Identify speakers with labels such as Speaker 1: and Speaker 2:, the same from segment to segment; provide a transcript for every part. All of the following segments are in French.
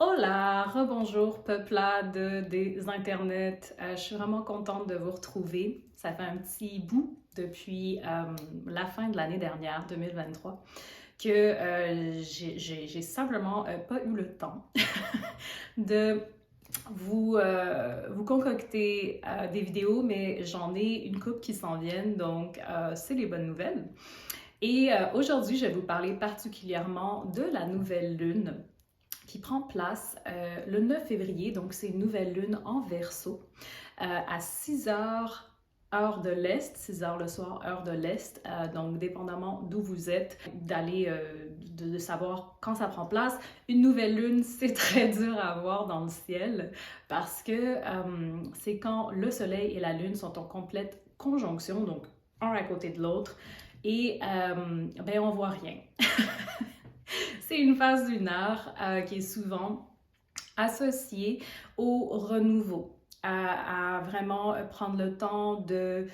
Speaker 1: Hola, rebonjour peuplade des internets. Je suis vraiment contente de vous retrouver. Ça fait un petit bout depuis la fin de l'année dernière, 2023, que j'ai simplement pas eu le temps de vous concocter des vidéos, mais j'en ai une couple qui s'en viennent, donc c'est les bonnes nouvelles. Et aujourd'hui, je vais vous parler particulièrement de la nouvelle lune qui prend place le 9 février, donc c'est une nouvelle lune en Verseau, à 6 heures heure de l'Est, 6 heures le soir, heure de l'Est, donc dépendamment d'où vous êtes, de savoir quand ça prend place. Une nouvelle lune, c'est très dur à voir dans le ciel parce que c'est quand le soleil et la lune sont en complète conjonction, donc un à côté de l'autre, et ben on voit rien. C'est une phase lunaire qui est souvent associée au renouveau, à vraiment prendre le temps de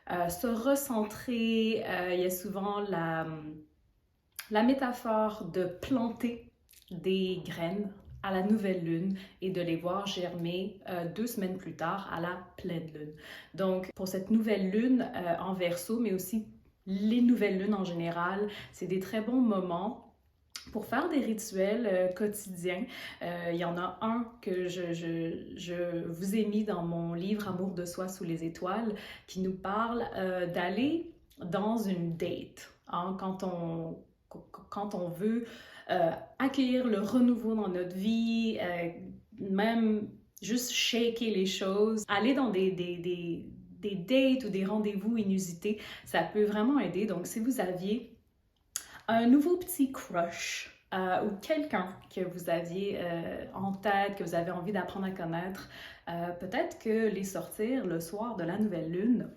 Speaker 1: se recentrer. Il y a souvent la métaphore de planter des graines à la nouvelle lune et de les voir germer 2 semaines plus tard à la pleine lune. Donc, pour cette nouvelle lune en Verseau, mais aussi les nouvelles lunes en général, c'est des très bons moments pour faire des rituels quotidiens. Il y en a un que je vous ai mis dans mon livre Amour de soi sous les étoiles qui nous parle d'aller dans une date. Hein, quand on veut accueillir le renouveau dans notre vie, même juste shaker les choses, aller dans des dates ou des rendez-vous inusités, ça peut vraiment aider. Donc, si vous aviez un nouveau petit crush ou quelqu'un que vous aviez en tête, que vous avez envie d'apprendre à connaître, peut-être que les sortir le soir de la nouvelle lune,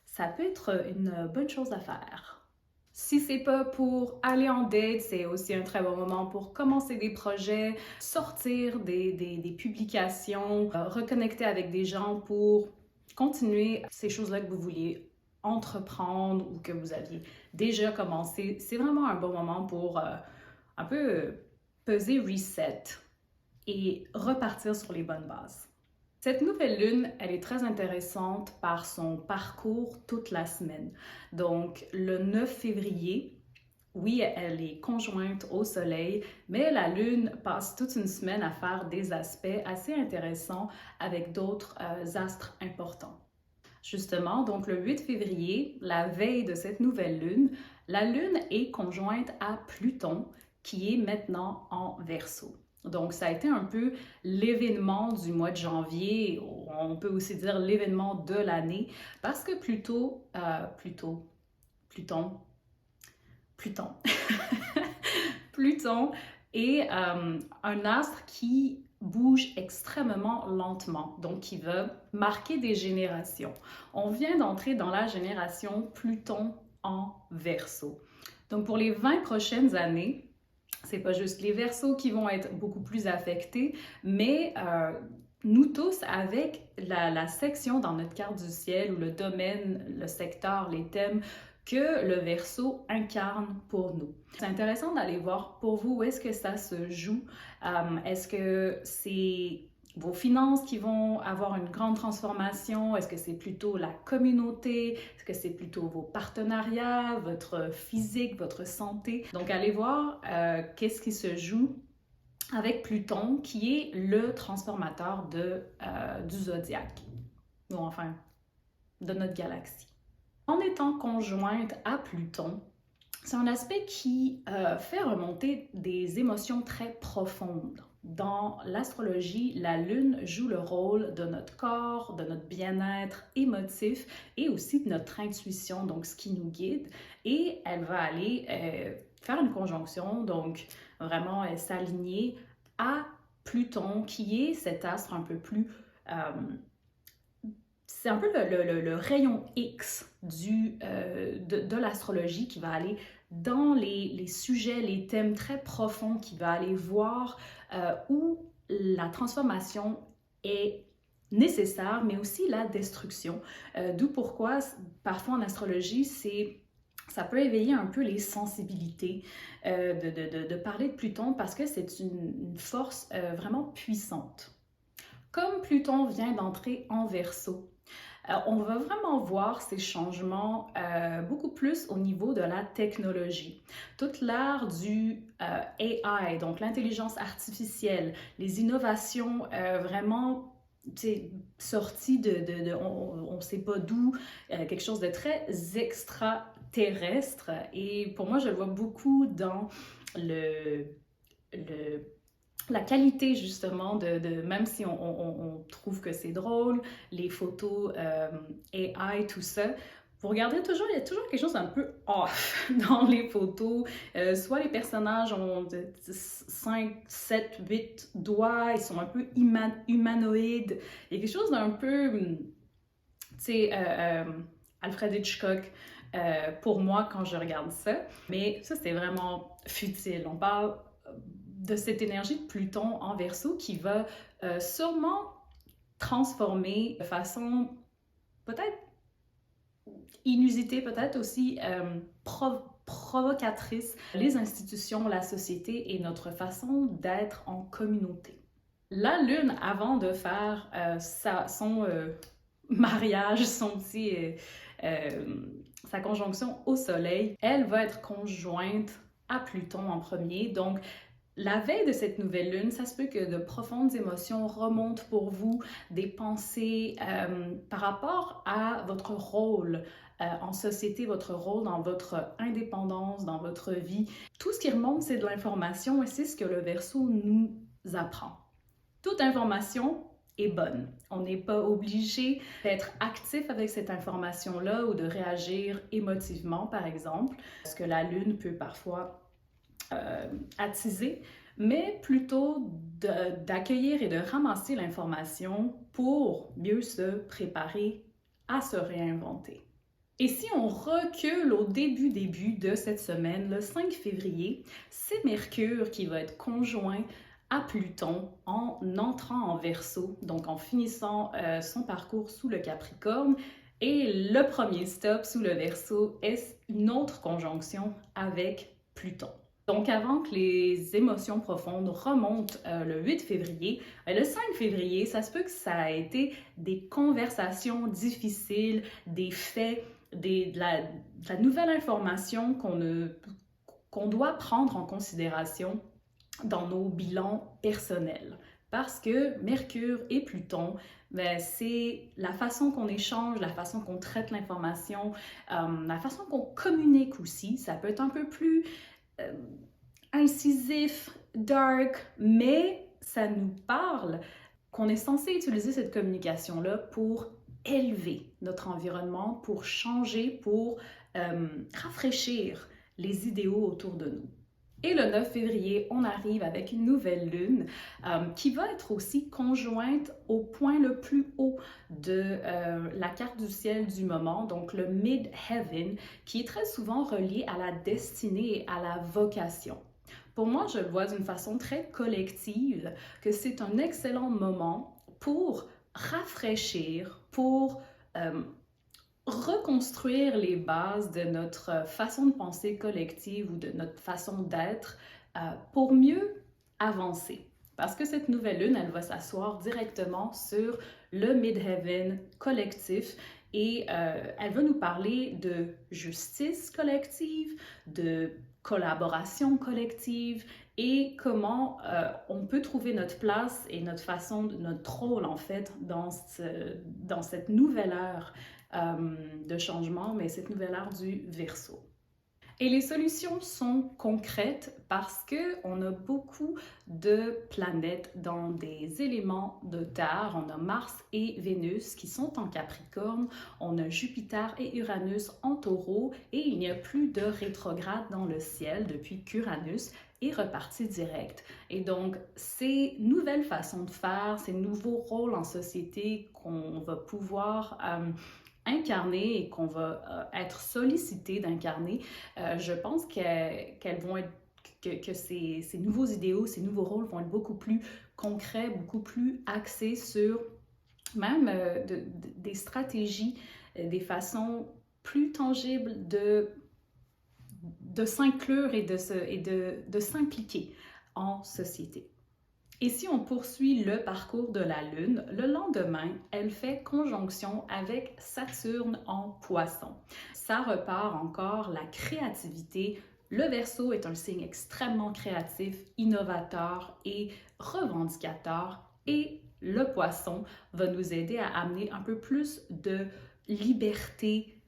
Speaker 1: ça peut être une bonne chose à faire. Si c'est pas pour aller en date, c'est aussi un très bon moment pour commencer des projets, sortir des publications, reconnecter avec des gens pour continuer ces choses-là que vous vouliez entreprendre ou que vous aviez déjà commencé. C'est vraiment un bon moment pour un peu peser reset et repartir sur les bonnes bases. Cette nouvelle lune, elle est très intéressante par son parcours toute la semaine. Donc, le 9 février, oui, elle est conjointe au soleil, mais la lune passe toute une semaine à faire des aspects assez intéressants avec d'autres astres importants. Justement, donc le 8 février, la veille de cette nouvelle lune, la lune est conjointe à Pluton, qui est maintenant en Verseau. Donc, ça a été un peu l'événement du mois de janvier, on peut aussi dire l'événement de l'année, parce que Pluton, Pluton est un astre qui bouge extrêmement lentement, donc qui va marquer des générations. On vient d'entrer dans la génération Pluton en Verseau. Donc pour les 20 prochaines années, c'est pas juste les Verseaux qui vont être beaucoup plus affectés, mais nous tous, avec la section dans notre carte du ciel ou le domaine, le secteur, les thèmes que le Verseau incarne pour nous. C'est intéressant d'aller voir pour vous où est-ce que ça se joue. Est-ce que c'est vos finances qui vont avoir une grande transformation? Est-ce que c'est plutôt la communauté? Est-ce que c'est plutôt vos partenariats, votre physique, votre santé? Donc, allez voir qu'est-ce qui se joue avec Pluton, qui est le transformateur du zodiaque, ou enfin, de notre galaxie. En étant conjointe à Pluton, c'est un aspect qui fait remonter des émotions très profondes. Dans l'astrologie, la Lune joue le rôle de notre corps, de notre bien-être émotif et aussi de notre intuition, donc ce qui nous guide. Et elle va aller faire une conjonction, donc vraiment s'aligner à Pluton, qui est cet astre un peu plus c'est un peu le rayon X de l'astrologie qui va aller dans les sujets, les thèmes très profonds, qui va aller voir où la transformation est nécessaire, mais aussi la destruction. D'où pourquoi, parfois en astrologie, c'est ça peut éveiller un peu les sensibilités de parler de Pluton parce que c'est une force vraiment puissante. Comme Pluton vient d'entrer en Verseau, on va vraiment voir ces changements beaucoup plus au niveau de la technologie. Toute l'ère du AI, donc l'intelligence artificielle, les innovations vraiment sorties on ne sait pas d'où, quelque chose de très extraterrestre. Et pour moi, je le vois beaucoup dans le, le la qualité justement même si on trouve que c'est drôle, les photos AI, tout ça, vous regardez toujours, il y a toujours quelque chose d'un peu off dans les photos. Soit les personnages ont 5, 7, 8 doigts, ils sont un peu humanoïdes. Il y a quelque chose d'un peu, tu sais, Alfred Hitchcock, pour moi quand je regarde ça. Mais ça, c'est vraiment futile. On parle de cette énergie de Pluton en Verseau qui va sûrement transformer de façon peut-être inusitée, peut-être aussi provocatrice les institutions, la société et notre façon d'être en communauté. La Lune, avant de faire son mariage, sa conjonction au Soleil, elle va être conjointe à Pluton en premier. Donc, la veille de cette nouvelle lune, ça se peut que de profondes émotions remontent pour vous, des pensées par rapport à votre rôle en société, votre rôle dans votre indépendance, dans votre vie. Tout ce qui remonte, c'est de l'information et c'est ce que le Verseau nous apprend. Toute information est bonne. On n'est pas obligé d'être actif avec cette information-là ou de réagir émotivement, par exemple, parce que la lune peut parfois attiser, mais plutôt d'accueillir et de ramasser l'information pour mieux se préparer à se réinventer. Et si on recule au début de cette semaine, le 5 février, c'est Mercure qui va être conjoint à Pluton en entrant en Verseau, donc en finissant son parcours sous le Capricorne. Et le premier stop sous le Verseau est une autre conjonction avec Pluton. Donc, avant que les émotions profondes remontent le 8 février, le 5 février, ça se peut que ça ait été des conversations difficiles, des faits, de la nouvelle information qu'on doit prendre en considération dans nos bilans personnels. Parce que Mercure et Pluton, ben, c'est la façon qu'on échange, la façon qu'on traite l'information, la façon qu'on communique aussi. Ça peut être un peu plus incisif, dark, mais ça nous parle qu'on est censé utiliser cette communication-là pour élever notre environnement, pour changer, pour rafraîchir les idéaux autour de nous. Et le 9 février, on arrive avec une nouvelle lune qui va être aussi conjointe au point le plus haut de la carte du ciel du moment, donc le Mid-Heaven, qui est très souvent relié à la destinée et à la vocation. Pour moi, je le vois d'une façon très collective, que c'est un excellent moment pour rafraîchir, pour reconstruire les bases de notre façon de penser collective ou de notre façon d'être pour mieux avancer. Parce que cette nouvelle lune, elle va s'asseoir directement sur le Midheaven collectif et elle va nous parler de justice collective, de collaboration collective et comment on peut trouver notre place et notre façon, notre rôle en fait dans cette nouvelle ère de changement, mais cette nouvelle ère du Verseau. Et les solutions sont concrètes parce qu'on a beaucoup de planètes dans des éléments de Terre. On a Mars et Vénus qui sont en Capricorne, on a Jupiter et Uranus en Taureau et il n'y a plus de rétrograde dans le ciel depuis qu'Uranus est reparti direct. Et donc, ces nouvelles façons de faire, ces nouveaux rôles en société qu'on va pouvoir incarner et qu'on va être sollicité d'incarner, je pense qu'elles vont être, que ces nouveaux idéaux, ces nouveaux rôles vont être beaucoup plus concrets, beaucoup plus axés sur même des stratégies, des façons plus tangibles de de s'inclure et de s'impliquer en société. Et si on poursuit le parcours de la Lune, le lendemain, elle fait conjonction avec Saturne en Poisson. Ça repart encore la créativité. Le Verseau est un signe extrêmement créatif, innovateur et revendicateur. Et le Poisson va nous aider à amener un peu plus de liberté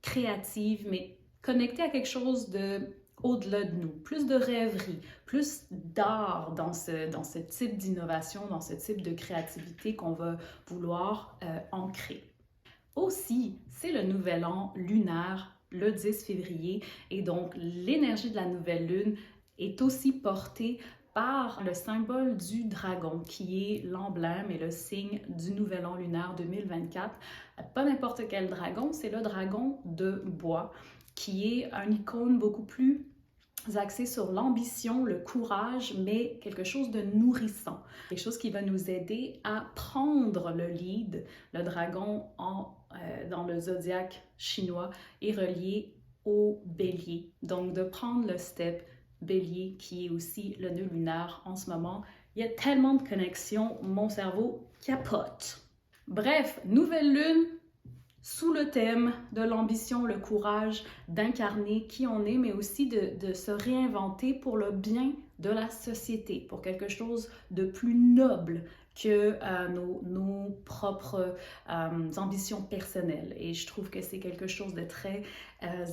Speaker 1: créative, mais connectée à quelque chose de au-delà de nous, plus de rêverie, plus d'art dans ce type d'innovation, dans ce type de créativité qu'on va vouloir ancrer. Aussi, c'est le nouvel an lunaire, le 10 février, et donc l'énergie de la nouvelle lune est aussi portée par le symbole du dragon, qui est l'emblème et le signe du nouvel an lunaire 2024. Pas n'importe quel dragon, c'est le dragon de bois, qui est une icône beaucoup plus axé sur l'ambition, le courage, mais quelque chose de nourrissant. Quelque chose qui va nous aider à prendre le lead. Le dragon dans le zodiaque chinois est relié au bélier. Donc, de prendre le step bélier, qui est aussi le nœud lunaire en ce moment. Il y a tellement de connexions, mon cerveau capote. Bref, nouvelle lune, sous le thème de l'ambition, le courage d'incarner qui on est, mais aussi de se réinventer pour le bien de la société, pour quelque chose de plus noble que nos propres ambitions personnelles. Et je trouve que c'est quelque chose de très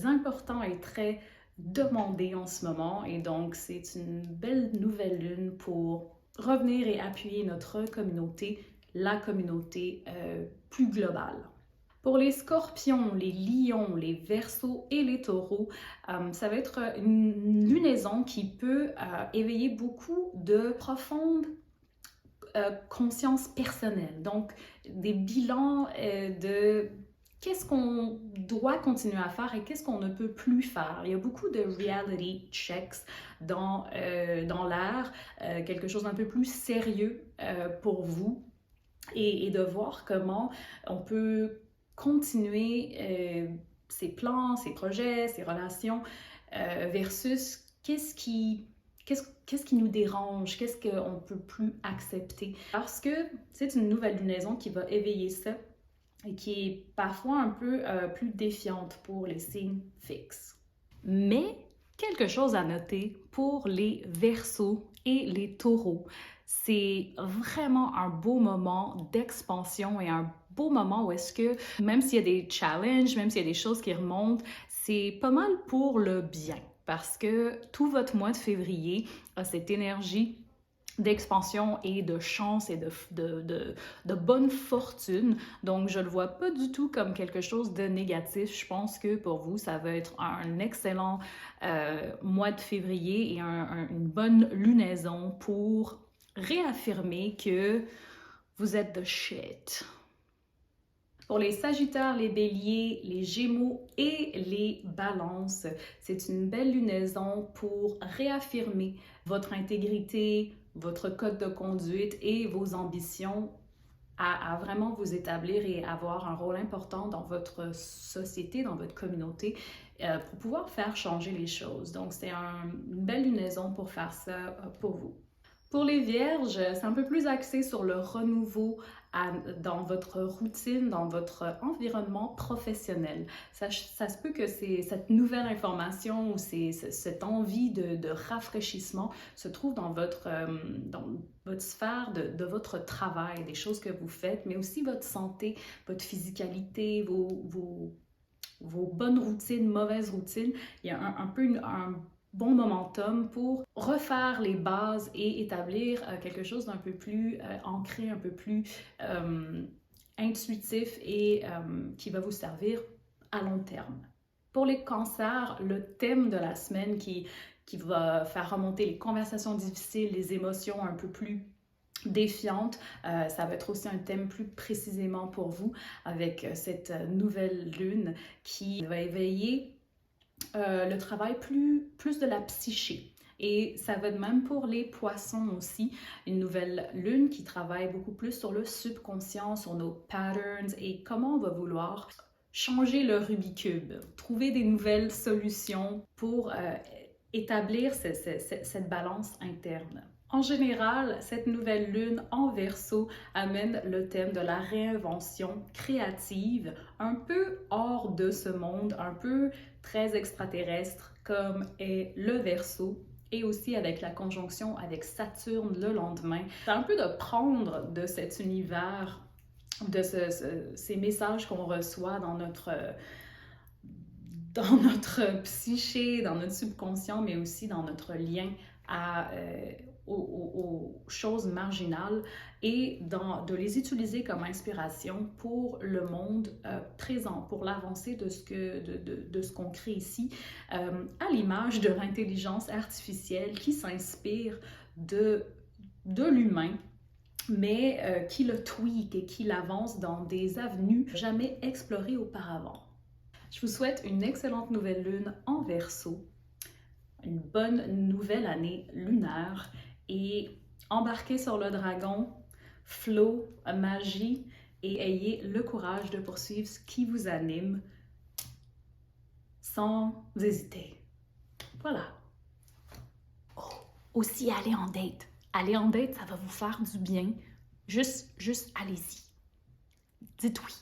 Speaker 1: important et très demandé en ce moment. Et donc, c'est une belle nouvelle lune pour revenir et appuyer notre communauté, la communauté plus globale. Pour les scorpions, les lions, les verseaux et les taureaux, ça va être une lunaison qui peut éveiller beaucoup de profondes conscience personnelle. Donc, des bilans de qu'est-ce qu'on doit continuer à faire et qu'est-ce qu'on ne peut plus faire. Il y a beaucoup de reality checks dans l'air, quelque chose d'un peu plus sérieux pour vous et de voir comment on peut continuer ses plans, ses projets, ses relations versus qu'est-ce qui nous dérange, qu'est-ce qu'on ne peut plus accepter. Parce que c'est une nouvelle lunaison qui va éveiller ça et qui est parfois un peu plus défiante pour les signes fixes. Mais quelque chose à noter pour les Verseaux et les Taureaux. C'est vraiment un beau moment d'expansion et un beau moment où est-ce que, même s'il y a des challenges, même s'il y a des choses qui remontent, c'est pas mal pour le bien. Parce que tout votre mois de février a cette énergie d'expansion et de chance et de bonne fortune. Donc, je ne le vois pas du tout comme quelque chose de négatif. Je pense que pour vous, ça va être un excellent mois de février et une bonne lunaison pour réaffirmer que vous êtes the shit. Pour les Sagittaires, les Béliers, les Gémeaux et les Balances, c'est une belle lunaison pour réaffirmer votre intégrité, votre code de conduite et vos ambitions à vraiment vous établir et avoir un rôle important dans votre société, dans votre communauté, pour pouvoir faire changer les choses. Donc, c'est une belle lunaison pour faire ça pour vous. Pour les Vierges, c'est un peu plus axé sur le renouveau dans votre routine, dans votre environnement professionnel. Ça se peut que cette nouvelle information ou cette envie de rafraîchissement se trouve dans votre sphère de votre travail, des choses que vous faites, mais aussi votre santé, votre physicalité, vos bonnes routines, mauvaises routines. Il y a un peu un bon momentum pour refaire les bases et établir quelque chose d'un peu plus ancré, un peu plus intuitif et qui va vous servir à long terme. Pour les cancers, le thème de la semaine qui va faire remonter les conversations difficiles, les émotions un peu plus défiantes, ça va être aussi un thème plus précisément pour vous avec cette nouvelle lune qui va éveiller le travail plus de la psyché. Et ça va de même pour les poissons aussi. Une nouvelle lune qui travaille beaucoup plus sur le subconscient, sur nos patterns et comment on va vouloir changer le Rubik's Cube, trouver des nouvelles solutions pour établir cette balance interne. En général, cette nouvelle lune en Verseau amène le thème de la réinvention créative, un peu hors de ce monde, un peu très extraterrestre comme est le Verseau, et aussi avec la conjonction avec Saturne le lendemain. C'est un peu de prendre de cet univers, de ces messages qu'on reçoit dans notre psyché, dans notre subconscient, mais aussi dans notre lien aux choses marginales et de les utiliser comme inspiration pour le monde présent, pour l'avancée de ce qu'on crée ici, à l'image de l'intelligence artificielle qui s'inspire de l'humain, mais qui le tweak et qui l'avance dans des avenues jamais explorées auparavant. Je vous souhaite une excellente nouvelle lune en Verseau, une bonne nouvelle année lunaire et embarquez sur le dragon, flow, magie et ayez le courage de poursuivre ce qui vous anime sans hésiter. Voilà. Oh, aussi aller en date. Aller en date, ça va vous faire du bien. Juste allez-y. Dites oui.